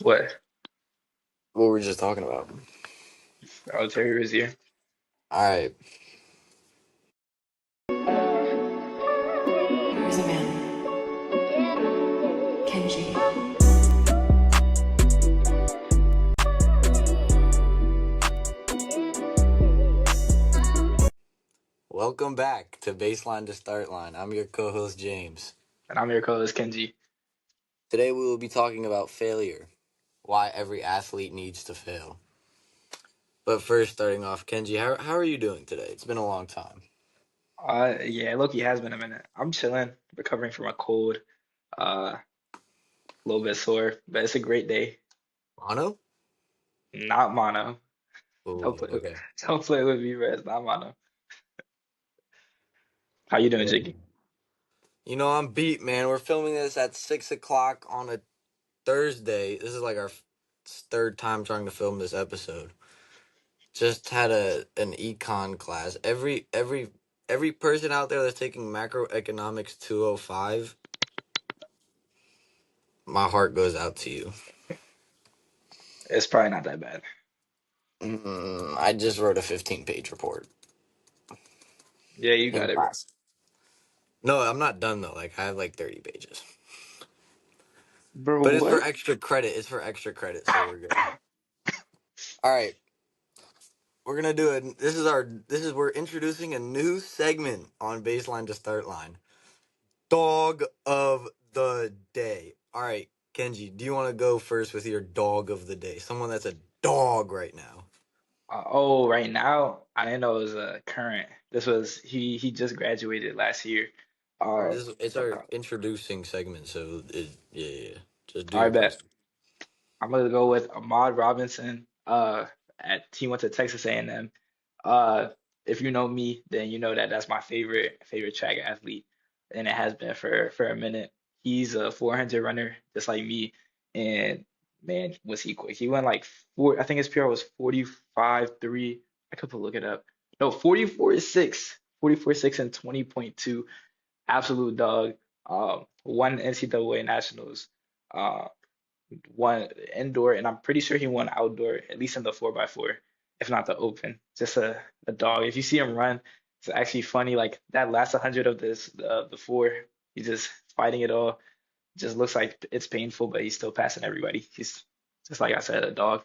What? What were we just talking about? Oh, Terry Rozier. All right. Here's a man, Kenji. Welcome back to Baseline to Start Line. I'm your co-host James. And I'm your co-host Kenji. Today we will be talking about failure, why every athlete needs to fail. But first, starting off, Kenji, how are you doing today? It's been a long time. Yeah, Loki has been a minute. I'm chilling, recovering from a cold, a little bit sore, but it's a great day. Mono? Not mono. Don't Oh, play, okay. don't play with me, bro. It's not mono. How you doing, Yeah. Jiggy? I'm beat, man. We're filming this at 6 o'clock on a Thursday. This is like our third time trying to film this episode. Just had an econ class. Every person out there that's taking macroeconomics 205, my heart goes out to you. It's probably not that bad. I just wrote a 15-page report Yeah, you in got it, bro. class. No, I'm not done though. Like I have like 30 pages. Bro, But it's for what? extra credit. It's for extra credit, so we're good. All right. We're gonna do it. We're introducing a new segment on Baseline to Start Line. Dog of the day. All right, Kenji, do you want to go first with your dog of the day? Someone that's a dog right now. Oh, right now, I didn't know it was a current. This was he just graduated last year. All right, Um, this is it's from our college. introducing segment, so yeah. Just do All your right, bet. person. I'm gonna go with Ahmad Robinson. He went to Texas A&M. Uh, if you know me, then you know that that's my favorite track athlete, and it has been for a minute. He's a 400 runner, just like me, and man, was he quick? He went like four. I think his PR was 45.3. I could look it up. No, 44.6, 44.6 and 20.2. Absolute dog. Won NCAA nationals. Uh, Won indoor, and I'm pretty sure he won outdoor, at least in the 4x4, if not the open. Just a dog. If you see him run, it's actually funny. Like that last 100 of the four, he's just fighting it all. Just looks like it's painful, but he's still passing everybody. He's just like I said, a dog.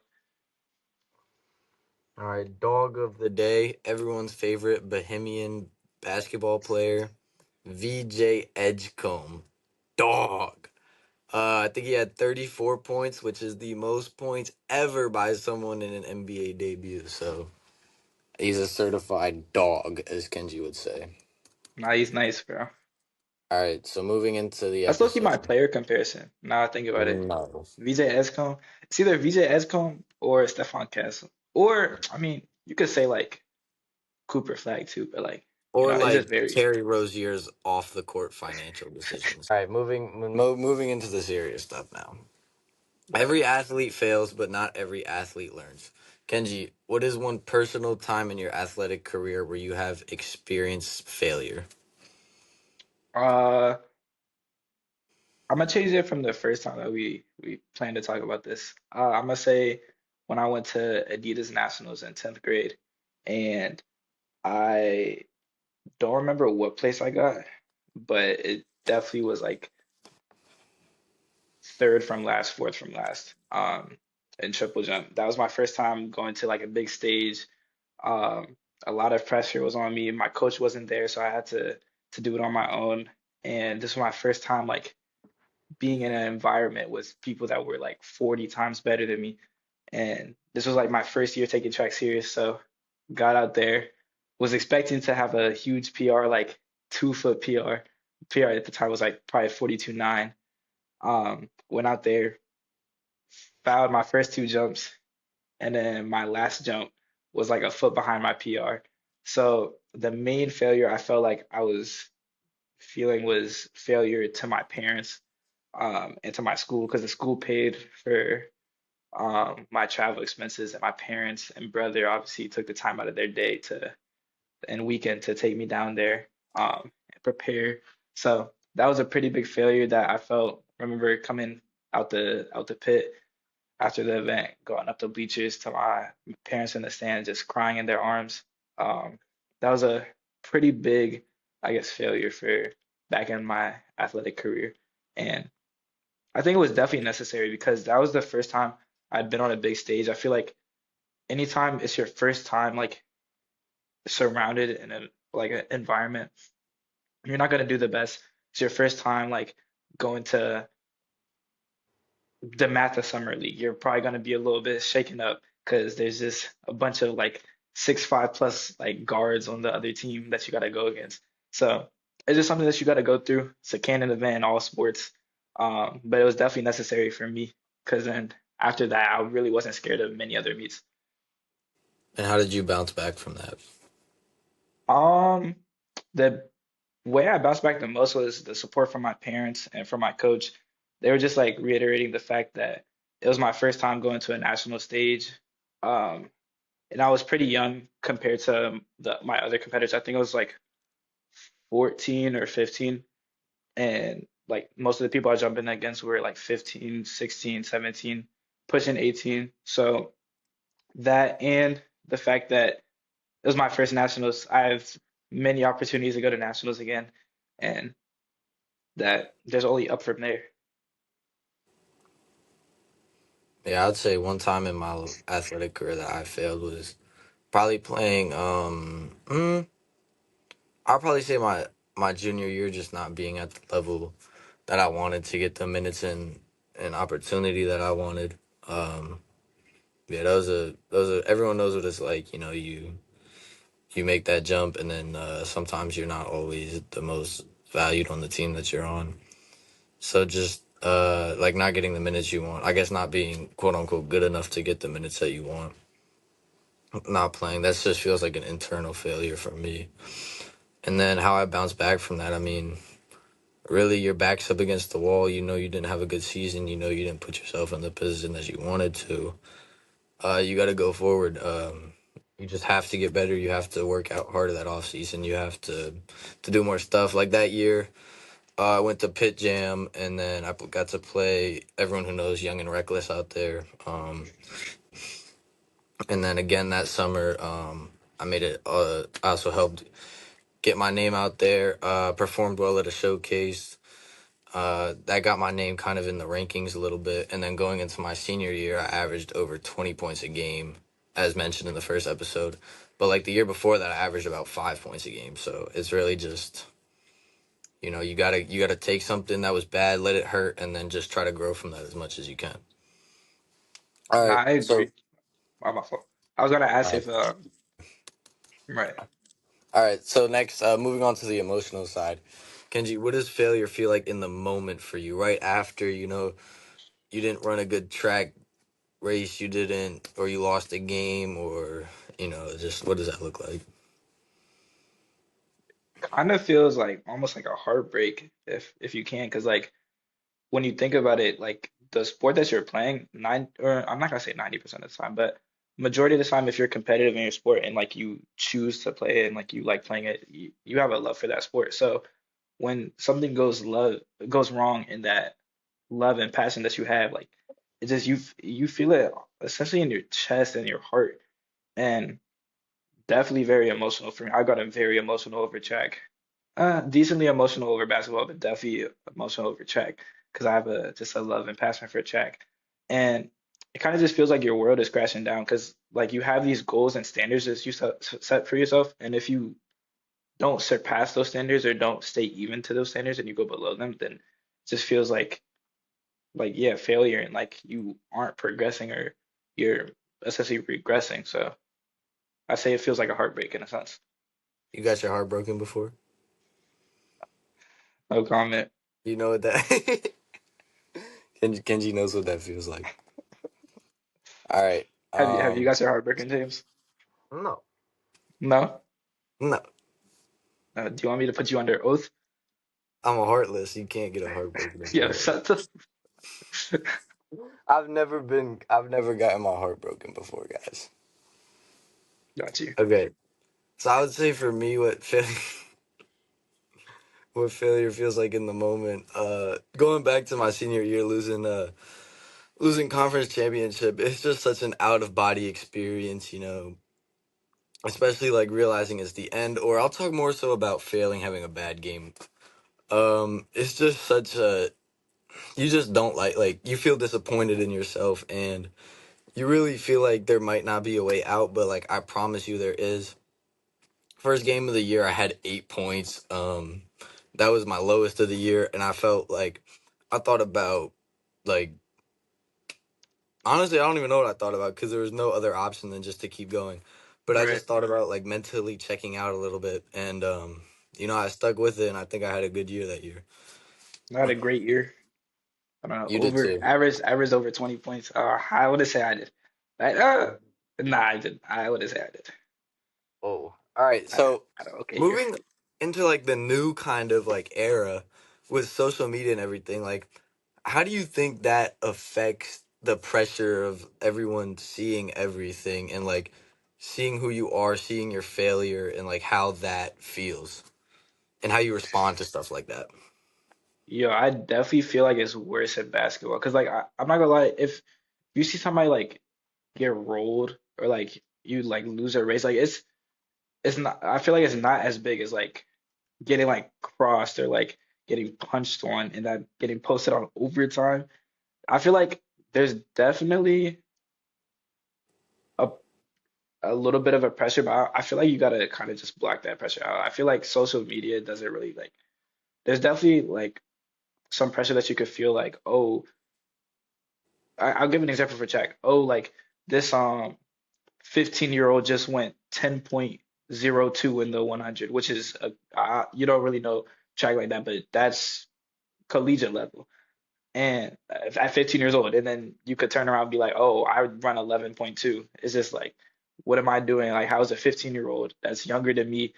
All right, dog of the day. Everyone's favorite Bohemian basketball player, VJ Edgecombe. Dog. I think he had 34 points, which is the most points ever by someone in an NBA debut. So he's a certified dog, as Kenji would say. Nah, he's nice, bro. All right, so moving into the That's low-key my episode. player comparison. Now I think about it. No. VJ Escombe. It's either VJ Escombe or Stephon Castle. Or, I mean, you could say like Cooper Flag too, but like, Or it just like varies. Terry Rozier's off the court financial decisions. All right, moving into the serious stuff now. But Every athlete fails, but not every athlete learns. Kenji, what is one personal time in your athletic career where you have experienced failure? uh I'm gonna change it from the first time that we planned to talk about this. I'm gonna say when I went to Adidas Nationals in 10th grade, and I don't remember what place I got, but it definitely was like third from last, fourth from last, in triple jump. That was my first time going to like a big stage. Um, a lot of pressure was on me. My coach wasn't there, so I had to do it on my own. And this was my first time like being in an environment with people that were like 40 times better than me. And this was like my first year taking track serious. So got out there, was expecting to have a huge PR, like 2 foot PR. PR at the time was like probably 42.9. Went out there, fouled my first two jumps, and then my last jump was like a foot behind my PR. So the main failure I felt like I was feeling was failure to my parents, and to my school because the school paid for my travel expenses, and my parents and brother obviously took the time out of their day to and weekend to take me down there, and prepare. So that was a pretty big failure that I felt. Remember coming out the pit. after the event, going up the bleachers to my parents in the stands, just crying in their arms. Um, that was a pretty big, I guess, failure for back in my athletic career. And I think it was definitely necessary because that was the first time I'd been on a big stage. I feel like anytime it's your first time like surrounded in a like an environment, you're not gonna do the best. It's your first time like going to the Matha Summer League. You're probably gonna be a little bit shaken up because there's just a bunch of like 6'5" plus like guards on the other team that you gotta go against. So it's just something that you gotta go through. It's a canon event in all sports. But it was definitely necessary for me because then after that I really wasn't scared of many other meets. And how did you bounce back from that? Um, the way I bounced back the most was the support from my parents and from my coach. They were just like reiterating the fact that it was my first time going to a national stage. Um, and I was pretty young compared to my other competitors. I think I was like 14 or 15. And like most of the people I jumped in against were like 15, 16, 17, pushing 18. So that and the fact that it was my first nationals, I have many opportunities to go to nationals again. And that there's only up from there. Yeah, I'd say one time in my athletic career that I failed was probably playing. I'll probably say my junior year, just not being at the level that I wanted to get the minutes and opportunity that I wanted. Um, yeah, those are everyone knows what it's like. You know, you make that jump, and then sometimes you're not always the most valued on the team that you're on. So just like not getting the minutes you want. I guess not being quote unquote good enough to get the minutes that you want. Not playing. That just feels like an internal failure for me. And then how I bounce back from that. I mean, really, your back's up against the wall. You know you didn't have a good season. You know you didn't put yourself in the position that you wanted to. You got to go forward. You just have to get better. You have to work out harder that off season. You have to do more stuff. Like that year, I went to Pit Jam, and then I got to play everyone who knows Young and Reckless out there. And then again that summer, I made it. I also helped get my name out there. Performed well at a showcase. That got my name kind of in the rankings a little bit. And then going into my senior year, I averaged over 20 points a game, as mentioned in the first episode. But like the year before that, I averaged about 5 points a game. So it's really just, you gotta take something that was bad, let it hurt, and then just try to grow from that as much as you can. All No, right. I So agree. My fault. I was gonna ask uh, if right. all right. So next, moving on to the emotional side. Kenji, what does failure feel like in the moment for you? Right after, you didn't run a good track race, you didn't, or you lost a game, or just what does that look like? Kind of feels like almost like a heartbreak if you can, because like when you think about it, like the sport that you're playing, or I'm not gonna say 90% of the time, but majority of the time, if you're competitive in your sport and like you choose to play it and like you like playing it, you have a love for that sport. So when something goes wrong in that love and passion that you have, like it just you feel it essentially in your chest and your heart, and definitely very emotional for me. I got a very emotional over track. Decently emotional over basketball, but definitely emotional over track because I have a just a love and passion for track. And it kind of just feels like your world is crashing down because like you have these goals and standards that you set for yourself, and if you don't surpass those standards or don't stay even to those standards and you go below them, then it just feels like yeah, failure and like you aren't progressing or you're essentially regressing. So I say it feels like a heartbreak in a sense. You got your heart broken before? No comment. You know what that Kenji knows what that feels like. All right. Have you got your heart broken, James? No. No? No. Do you want me to put you under oath? I'm a heartless. You can't get a heart broken in Yeah, front of me. shut the. I've never gotten my heart broken before, guys. Got you. Okay. So I would say for me what failure feels like in the moment, going back to my senior year losing losing conference championship, it's just such an out of body experience, especially like realizing it's the end. Or I'll talk more so about failing, having a bad game. It's just such a you just don't like you feel disappointed in yourself, and you really feel like there might not be a way out, but like I promise you there is. First game of the year, I had 8 points. That was my lowest of the year, and I felt like I thought about like honestly, I don't even know what I thought about because there was no other option than just to keep going. But I Right. just thought about like mentally checking out a little bit, and I stuck with it, and I think I had a good year that year. I had a great year. I don't know, You did over too. average over 20 points. I would say I did. Like, nah, I didn't. I would say I did. Oh, all right. I, So had an okay year. moving into like the new kind of like era with social media and everything, like how do you think that affects the pressure of everyone seeing everything and like seeing who you are, seeing your failure and like how that feels and how you respond to stuff like that? Yo, I definitely feel like it's worse in basketball. Cause like I'm not gonna lie, if you see somebody like get rolled or like you like lose a race, like it's not. I feel like it's not as big as like getting like crossed or like getting punched on and that getting posted on overtime. I feel like there's definitely a a little bit of a pressure, but I feel like you gotta kind of just block that pressure out. I feel like social media doesn't really like. There's definitely like some pressure that you could feel like, oh, I'll give an example for check. Oh, like this 15-year-old just went 10.02 in the 100, which is you don't really know track like that, but that's collegiate level. And at 15 years old, and then you could turn around and be like, oh, I would run 11.2. It's just like, what am I doing? Like, how is a 15-year-old that's younger than me,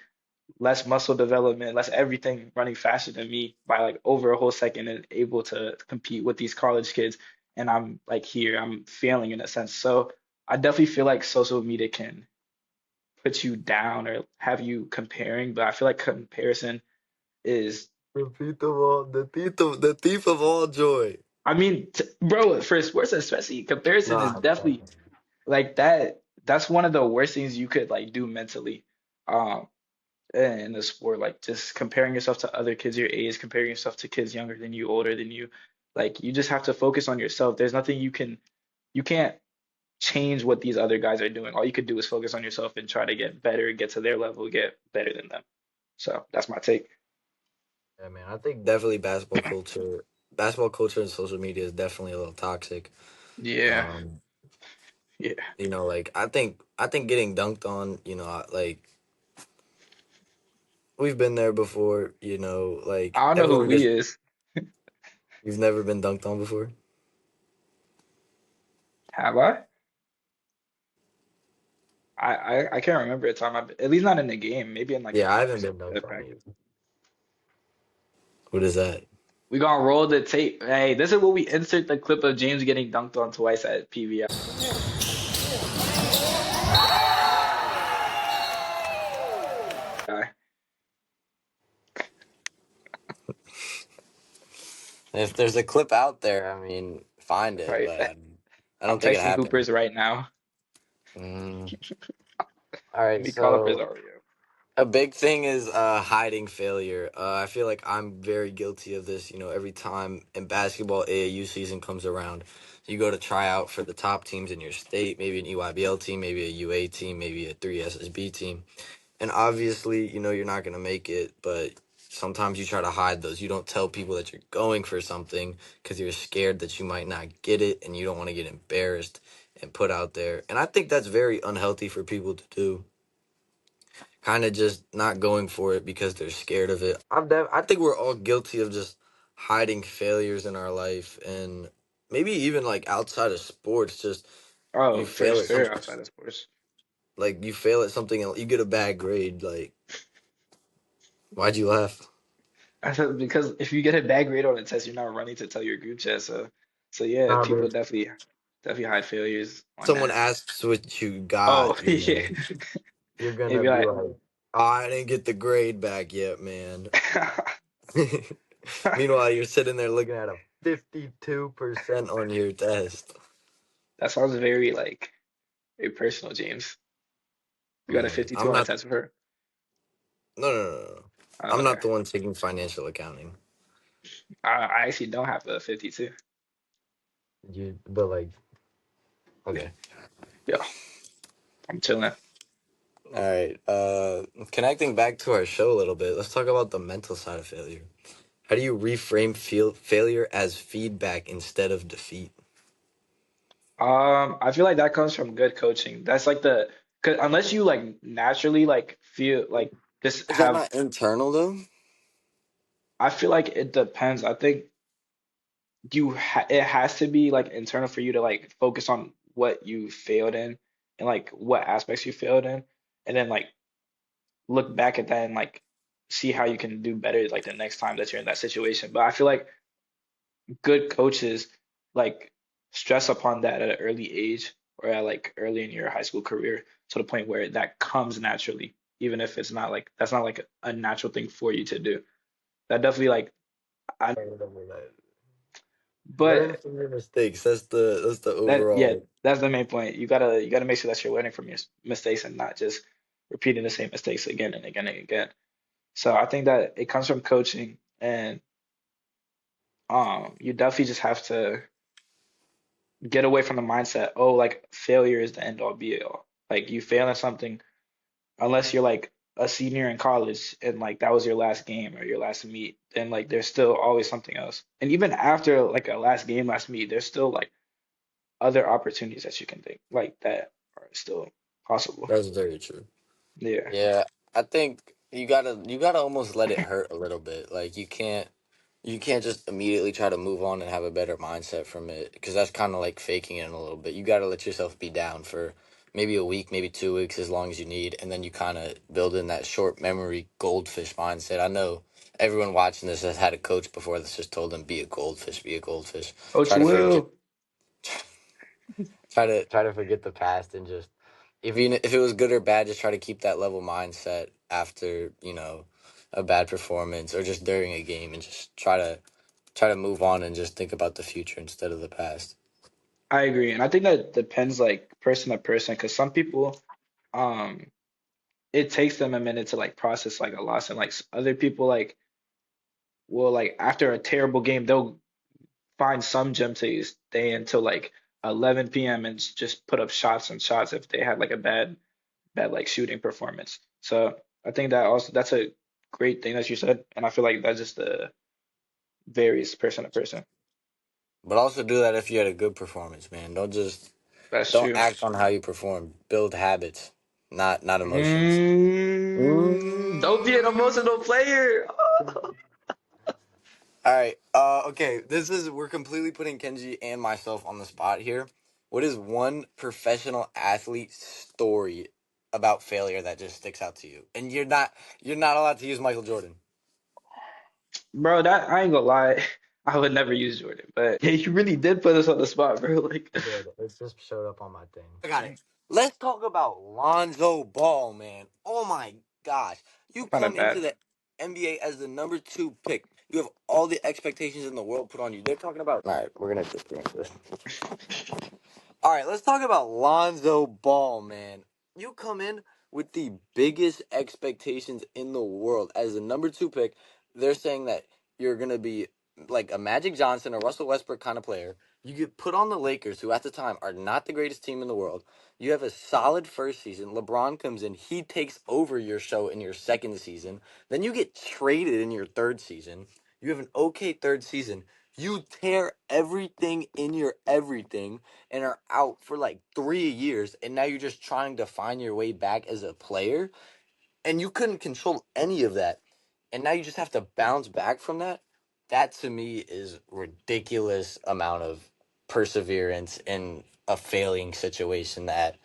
less muscle development, less everything, running faster than me by like over a whole second and able to compete with these college kids? And I'm like here, I'm failing in a sense. So I definitely feel like social media can put you down or have you comparing, but I feel like comparison is, The thief of all joy. I mean, bro, for sports especially, comparison is Nah, definitely like that. That's one of the worst things you could like do mentally, um, in the sport. Like just comparing yourself to other kids your age, comparing yourself to kids younger than you, older than you. Like you just have to focus on yourself. There's nothing you can't change what these other guys are doing. All you could do is focus on yourself and try to get better, get to their level, get better than them. So that's my take. yeah, man. I think definitely basketball culture and social media is definitely a little toxic. Yeah, Um, yeah. like I think getting dunked on, like we've been there before, like I don't know who everyone we gets is. you've never been dunked on before? Have I? I can't remember a time at least not in the game, maybe in like a Yeah, I haven't practice, been dunked on practice. either. What is that? We gonna roll the tape. Hey, this is where we insert the clip of James getting dunked on twice at PBI. If there's a clip out there, I mean, find it, Right. but I I'm don't think it texting happened. Hoopers right now. Mm. All Let right, me call up his so Oreo. a big thing is hiding failure. I feel like I'm very guilty of this. Every time in basketball AAU season comes around, you go to try out for the top teams in your state, maybe an EYBL team, maybe a UA team, maybe a 3SSB team. And obviously, you're not going to make it, but sometimes you try to hide those. You don't tell people that you're going for something because you're scared that you might not get it and you don't want to get embarrassed and put out there. And I think that's very unhealthy for people to do, kind of just not going for it because they're scared of it. I think we're all guilty of just hiding failures in our life, and maybe even like outside of sports, just you Oh, for fail at sure, something, outside of sports. like you fail at something and you get a bad grade. Like, why'd you laugh? I said because if you get a bad grade on a test, you're not running to tell your group chat. So yeah, Nah, people but definitely hide failures on someone that. asks what you Oh got, yeah, you're gonna maybe be like like, oh, I didn't get the grade back yet, man. Meanwhile, you're sitting there looking at him. 52% on your test. That sounds very like very personal, James. You got a Man, 52 I'm on the not. test for her. No, no, no, no. Oh, I'm okay. not the one taking financial accounting. I actually don't have a 52. But like, okay. Yeah, I'm chilling. All right. Connecting back to our show a little bit, let's talk about the mental side of failure. How do you reframe failure as feedback instead of defeat? I feel like that comes from good coaching. That's like the, 'cause unless you like naturally like feel like just Is that have, not internal though? I feel like it depends. I think it has to be like internal for you to like focus on what you failed in and like what aspects you failed in, and then like look back at that and like see how you can do better like the next time that you're in that situation. But I feel like good coaches like stress upon that at an early age or at like early in your high school career to the point where that comes naturally, even if it's not like that's not like a natural thing for you to do. That definitely like I Learn but from your mistakes. That's the that yeah, overall. that's the main point. You gotta make sure that you're learning from your mistakes and not just repeating the same mistakes again and again and again. So I think that it comes from coaching and you definitely just have to get away from the mindset, oh, like failure is the end all be all. Like you fail at something, unless you're like a senior in college and like that was your last game or your last meet, then like there's still always something else. And even after like a last game, last meet, there's still like other opportunities that you can think like that are still possible. That's very true. Yeah. Yeah, I think you gotta almost let it hurt a little bit. Like you can't just immediately try to move on and have a better mindset from it because that's kind of like faking it a little bit. You got to let yourself be down for maybe a week, maybe 2 weeks, as long as you need, and then you kind of build in that short memory goldfish mindset. I know everyone watching this has had a coach before that's just told them be a goldfish, be a goldfish. Coach Try to forget, Will. try to forget the past and just if it was good or bad, just try to keep that level mindset after a bad performance or just during a game, and just try to move on and just think about the future instead of the past. I agree. And I think that depends like person to person because some people um it takes them a minute to like process like a loss and like other people like will like after a terrible game they'll find some gym to stay until like 11 p.m. and just put up shots and shots if they had like a bad like shooting performance. So I think that also that's a great thing that you said, and I feel like that just varies person to person. But also do that if you had a good performance, man. That's Don't true. act on how you perform. Build habits, not emotions. Don't be an Mm. emotional player. All right. Okay. We're completely putting Kenji and myself on the spot here. What is one professional athlete story about failure that just sticks out to you? And you're not allowed to use Michael Jordan. Bro, that I ain't gonna lie. I would never use Jordan, but yeah, you really did put us on the spot, bro. Like, I did. It just showed up on my thing. I got it. Let's talk about Lonzo Ball, man. Oh my gosh. You that's not that come into bad. the NBA as the number 2 pick. You have all the expectations in the world put on you. They're talking about. All right, we're gonna disconnect this. All right, let's talk about Lonzo Ball, man. You come in with the biggest expectations in the world as the number 2 pick. They're saying that you're going to be like a Magic Johnson or Russell Westbrook kind of player. You get put on the Lakers, who at the time are not the greatest team in the world. You have a solid first season. LeBron comes in, he takes over your show in your second season. Then you get traded in your third season. You have an okay third season. You tear everything in your everything and are out for like 3 years, and now you're just trying to find your way back as a player, and you couldn't control any of that, and now you just have to bounce back from that. That to me is ridiculous amount of perseverance in a failing situation that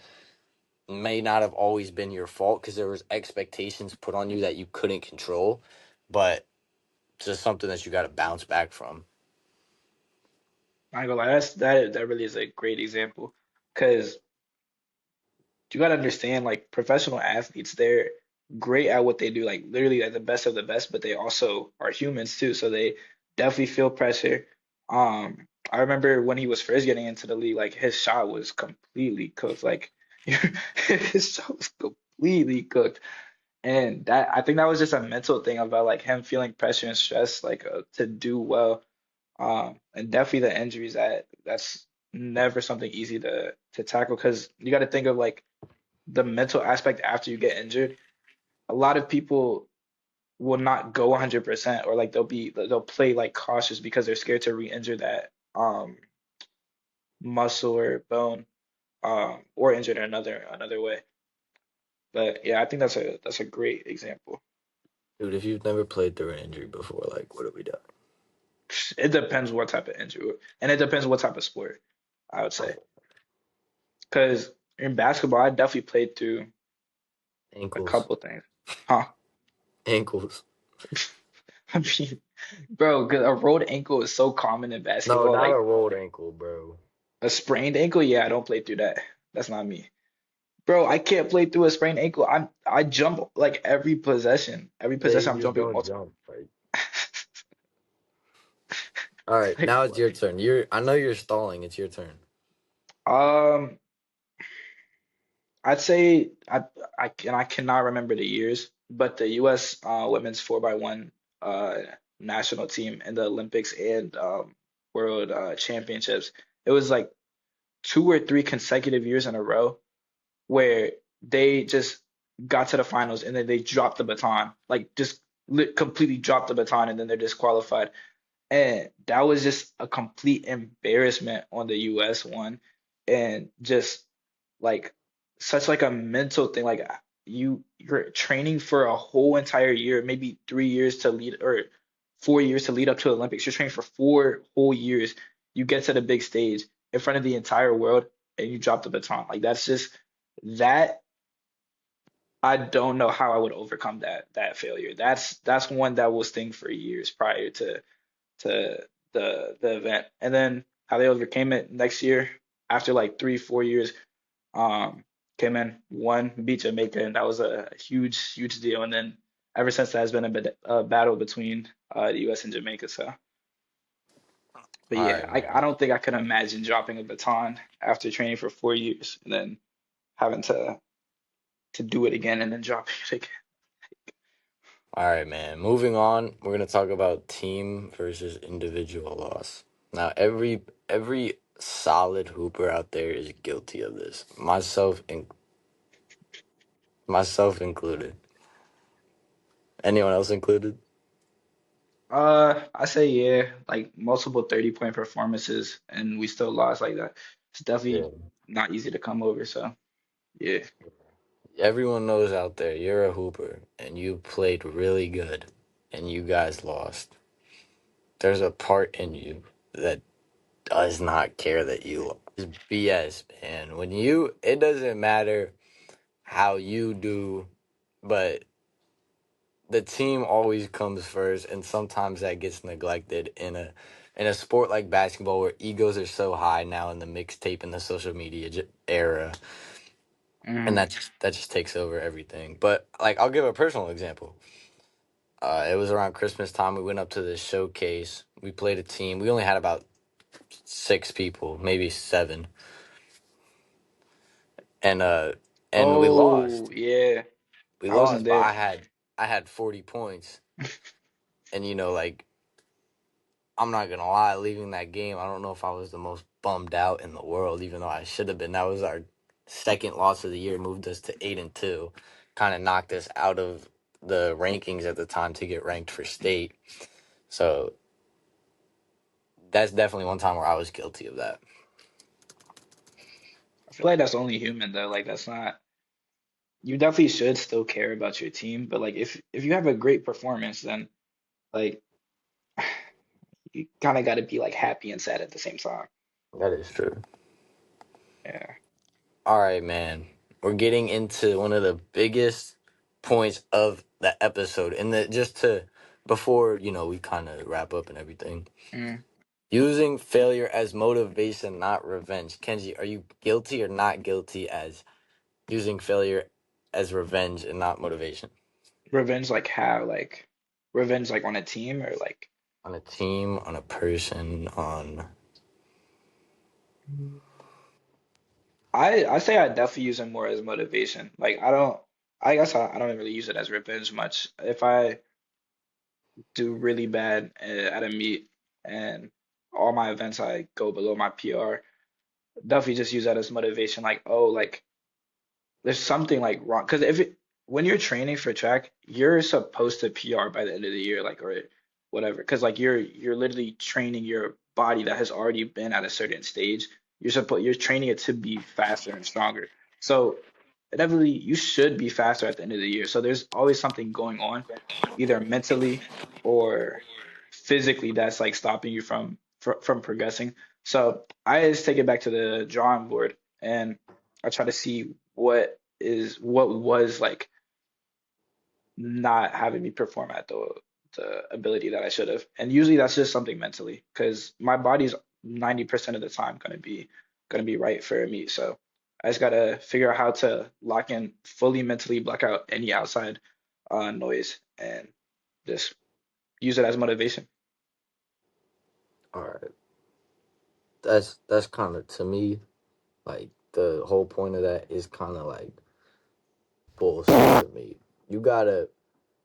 may not have always been your fault because there was expectations put on you that you couldn't control, but just something that you got to bounce back from. I ain't gonna lie. That really is a great example, because you gotta understand, like professional athletes, they're great at what they do, like literally like the best of the best, but they also are humans too, so they definitely feel pressure. I remember when he was first getting into the league, like his shot was completely cooked. Like his shot was completely cooked. And that I think that was just a mental thing about like him feeling pressure and stress like to do well. And definitely the injuries that's never something easy to tackle because you got to think of like the mental aspect after you get injured. A lot of people will not go 100% or like they'll play like cautious because they're scared to re-injure that muscle or bone or injured in another way. But yeah, I think that's a great example. Dude, if you've never played through an injury before, like, what have we done? It depends what type of injury, and it depends what type of sport, I would say. Oh, Because in basketball, I definitely played through a ankles. couple things. Huh? Ankles. I mean, bro, 'cause a rolled ankle is so common in No, basketball. not a Like rolled ankle, bro. a sprained ankle, yeah, I don't play through that. That's not me. Bro, I can't play through a sprained ankle. I jump like every possession. Every Yeah, you possession I'm just jumping don't multiple. jump, right? All right, Like now it's what? your turn. I know you're stalling. It's your turn. Um, I'd say I cannot remember the years, but the U.S. Women's 4x1 uh, national team in the Olympics and World Championships, it was like 2 or 3 consecutive years in a row where they just got to the finals and then they dropped the baton, like just completely dropped the baton and then they're disqualified. And that was just a complete embarrassment on the US one and just like such like a mental thing. Like you're training for a whole entire year, maybe 3 years to lead or 4 years to lead up to the Olympics. You're training for 4 whole years. You get to the big stage in front of the entire world and you drop the baton. Like that's just that I don't know how I would overcome that failure. That's one that will sting for years prior to the event. And then how they overcame it next year after like 3, 4 years, um, came in, won, beat Jamaica, and that was a huge deal. And then ever since that has been a battle between the US and Jamaica. So, but All yeah, right, I man. don't think I could imagine dropping a baton after training for 4 years and then having to do it again and then dropping it again. All right, man. Moving on, we're gonna talk about team versus individual loss. Now, every solid hooper out there is guilty of this. Myself included. Anyone else included? I say yeah, like multiple 30-point performances, and we still lost like that. It's Yeah. definitely not easy to come over. So yeah, Everyone knows out there you're a hooper and you played really good and you guys lost. There's a part in you that does not care that you lost. It's BS, man. It doesn't matter how you do, but the team always comes first, and sometimes that gets neglected in a sport like basketball where egos are so high now in the mixtape and the social media era, and mm. that just takes over everything. But like, I'll give a personal example. It was around Christmas time. We went up to this showcase. We played a team. We only had about 6 people, maybe 7, and we Oh lost. yeah, We I wasn't lost, but there. I had 40 points, and like I'm not gonna lie, leaving that game, I don't know if I was the most bummed out in the world, even though I should have been. That was our second loss of the year, moved us to 8-2, kind of knocked us out of the rankings at the time to get ranked for state. So that's definitely one time where I was guilty of that. I feel like that's only human though. Like that's not. You definitely should still care about your team, but like if you have a great performance, then like you kind of got to be like happy and sad at the same time. That is true. Yeah. All right, man. We're getting into one of the biggest points of the episode, and that just to before we kind of wrap up and everything. Mm. Using failure as motivation, not revenge. Kenji, are you guilty or not guilty as using failure as revenge and not motivation? Revenge like how? Like revenge like on a team or like. On a team, on a person, on. I say I definitely use it more as motivation. Like I guess I don't really use it as revenge much. If I do really bad at a meet and all my events I go below my PR, definitely just use that as motivation. Like, oh, like there's something like wrong. Because when you're training for track, you're supposed to PR by the end of the year, like or whatever. Because like you're literally training your body that has already been at a certain stage. You're training it to be faster and stronger. So inevitably you should be faster at the end of the year. So there's always something going on, either mentally or physically that's like stopping you from progressing. So I just take it back to the drawing board and I try to see what was like not having me perform at the ability that I should have. And usually that's just something mentally because my body's 90% of the time gonna be right for me. So I just gotta figure out how to lock in fully mentally block out any outside noise and just use it as motivation. All right, that's kind of to me like the whole point of that is kind of like bullshit to me. You gotta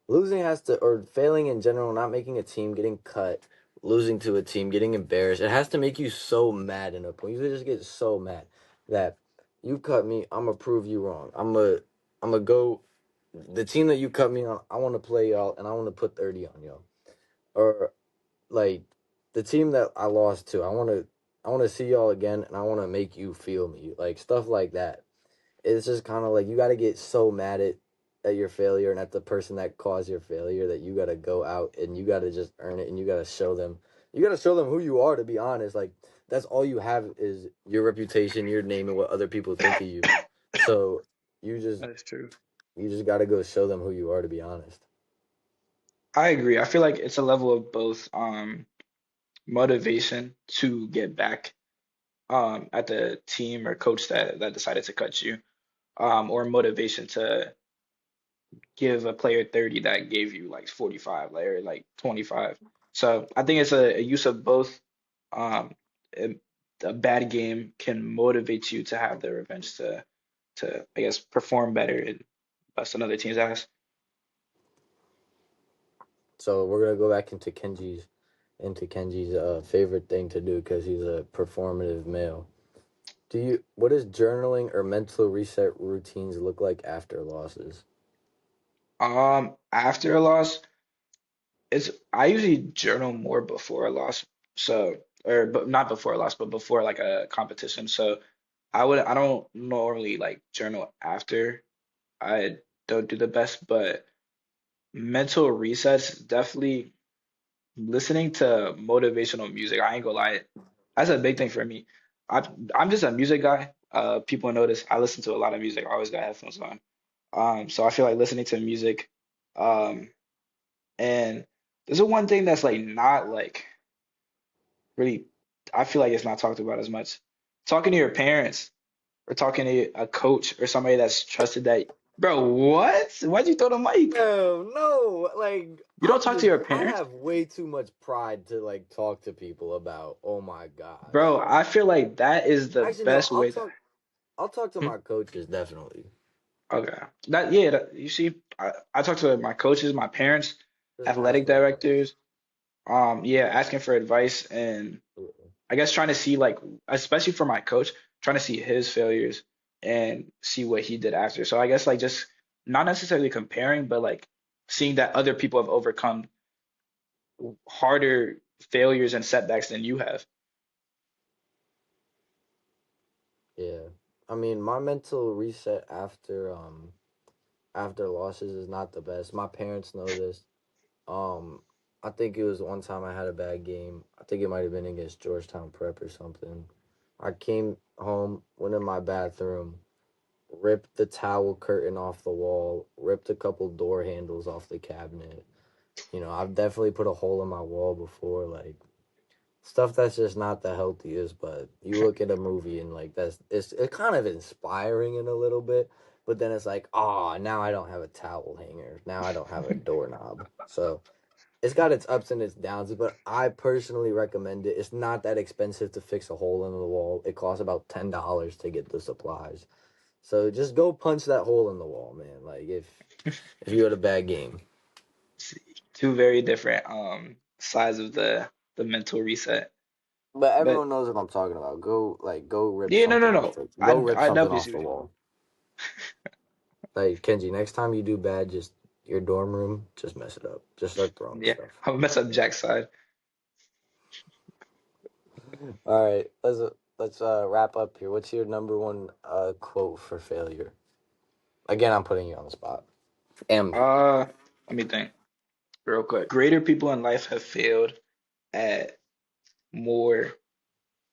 losing has to or failing in general, not making a team, getting cut, losing to a team, getting embarrassed. It has to make you so mad in a point. You just get so mad that you cut me. I'm gonna prove you wrong. I'm gonna go. The team that you cut me on, I want to play y'all, and I want to put 30 on y'all. Or like the team that I lost to, I want to see y'all again, and I want to make you feel me. Like stuff like that. It's just kind of like you got to get so mad at your failure and at the person that caused your failure that you got to go out and you got to just earn it and you got to show them who you are, to be honest. Like that's all you have is your reputation, your name, and what other people think of you. So you just That is true. you just got to go show them who you are, to be honest. I agree. I feel like it's a level of both motivation to get back at the team or coach that decided to cut you, or motivation to give a player 30 that gave you like 45, like or like 25. So I think it's a use of both. Um, a, a bad game can motivate you to have the revenge to I guess perform better and bust another team's ass. So we're gonna go back into Kenji's favorite thing to do because he's a performative male. What does journaling or mental reset routines look like after losses? After a loss, it's I usually journal more before a loss. So, or but not before a loss, but before like a competition. So I don't normally like journal after. I don't do the best, but mental resets definitely listening to motivational music. I ain't gonna lie, that's a big thing for me. I'm just a music guy. People notice I listen to a lot of music. I always got headphones on. So I feel like listening to music. Um, and there's a one thing that's like not like really. I feel like it's not talked about as much. Talking to your parents or talking to a coach or somebody that's trusted that. Bro, what? Why'd you throw the mic? No, no, like You don't talk to your I parents? have way too much pride to like talk to people about. Oh my Bro, gosh. I feel like that is the Actually, no, best way to. I'll talk to Hmm? my coaches definitely. Okay. You see, I talk to my coaches, my parents, Just ask athletic for advice. directors, yeah, asking for advice and I guess trying to see like, especially for my coach, trying to see his failures and see what he did after. So I guess like just not necessarily comparing, but like seeing that other people have overcome harder failures and setbacks than you have. Yeah. I mean, my mental reset after losses is not the best. My parents know this. Um, I think it was one time I had a bad game. I think it might have been against Georgetown Prep or something. I came home, went in my bathroom, ripped the towel curtain off the wall, ripped a couple door handles off the cabinet. I've definitely put a hole in my wall before, like stuff that's just not the healthiest. But you look at a movie and like it's kind of inspiring in a little bit, but then it's like, oh, now I don't have a towel hanger. Now I don't have a doorknob. So it's got its ups and its downs, but I personally recommend it. It's not that expensive to fix a hole in the wall. It costs about $10 to get the supplies. So just go punch that hole in the wall, man. Like if you had a bad game. See, two very different sides of the mental reset. But But everyone knows what I'm talking about. Go rip yeah, no, no, something off no. the go rip I something definitely off see the what you wall. Like Kenji, next time you do bad, just your dorm room, just mess it up. Just start throwing mean. Yeah, stuff. I'll mess up Jack's side. All right, let's wrap up here. What's your number one quote for failure? Again, I'm putting you on the spot. And me. Let me think real quick. Greater people in life have failed at more.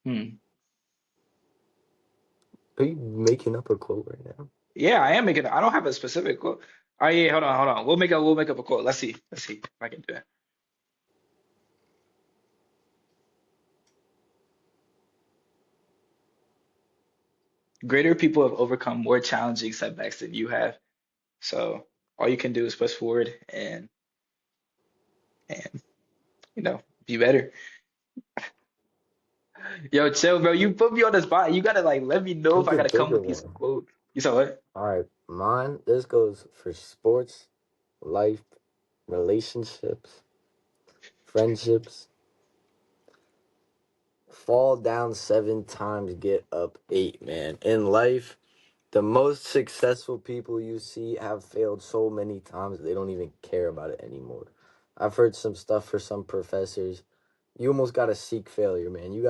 Hmm. Are you making up a quote right now? Yeah, I am making. I don't have a specific quote. Oh yeah, hold on. We'll make up a quote. Let's see if I can do it. Greater people have overcome more challenging setbacks than you have. So all you can do is push forward and be better. Yo, chill, bro. You put me on the spot. You gotta like let me know if Pick I a gotta come bigger with these one. quotes. You saw what? All right, mine. This goes for sports, life, relationships, friendships. Fall down 7 times, get up 8, man. In life, the most successful people you see have failed so many times they don't even care about it anymore. I've heard some stuff for some professors. You almost gotta seek failure, man. You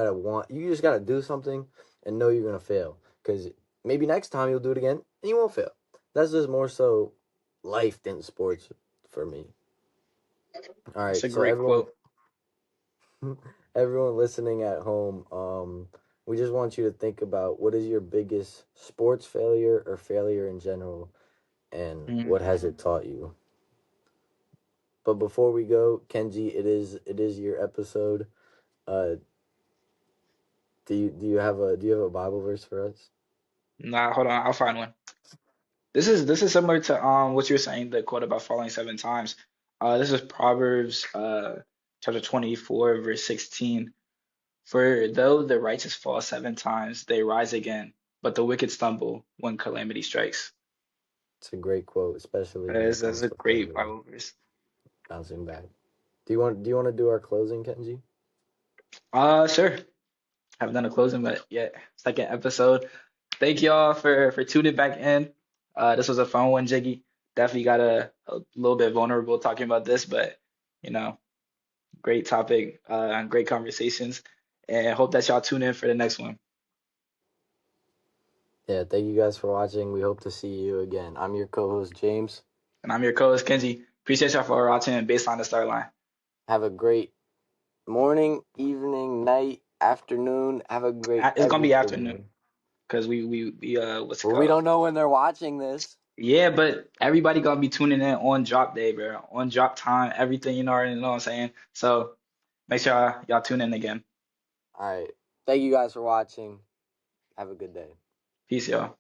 just gotta do something and know you're gonna fail. Because maybe next time you'll do it again and you won't fail. That's just more so life than sports for me. All That's right, a so great quote. everyone listening at home, we just want you to think about what is your biggest sports failure or failure in general, and Mm. what has it taught you. But before we go, Kenji, it is your episode. Uh, do you have a Bible verse for us? Nah, hold on. I'll find one. This is similar to what you were saying, the quote about falling 7 times. This is Proverbs chapter 24 verse 16. For though the righteous fall 7 times, they rise again, but the wicked stumble when calamity strikes. It's a great quote, especially when it That's comes a to great failure, Bible verse. bouncing back. Do you want to do our closing, Kenji? Sure. Haven't done a closing, but yet second episode. Thank y'all for tuning back in. This was a fun one, Jiggy. Definitely got a little bit vulnerable talking about this, but you know, great topic, great conversations, and hope that y'all tune in for the next one. Yeah, thank you guys for watching. We hope to see you again. I'm your co-host James. And I'm your co-host Kenji. Appreciate y'all for watching Baseline the Start Line. Have a great morning, evening, night, afternoon. Have a great It's gonna be everything, afternoon man. because we what's it Well, we called? don't know when they're watching this. Yeah, but everybody gonna be tuning in on drop day, bro. On drop time, everything already know what I'm saying. So make sure y'all tune in again. All right. Thank you guys for watching. Have a good day. Peace, y'all.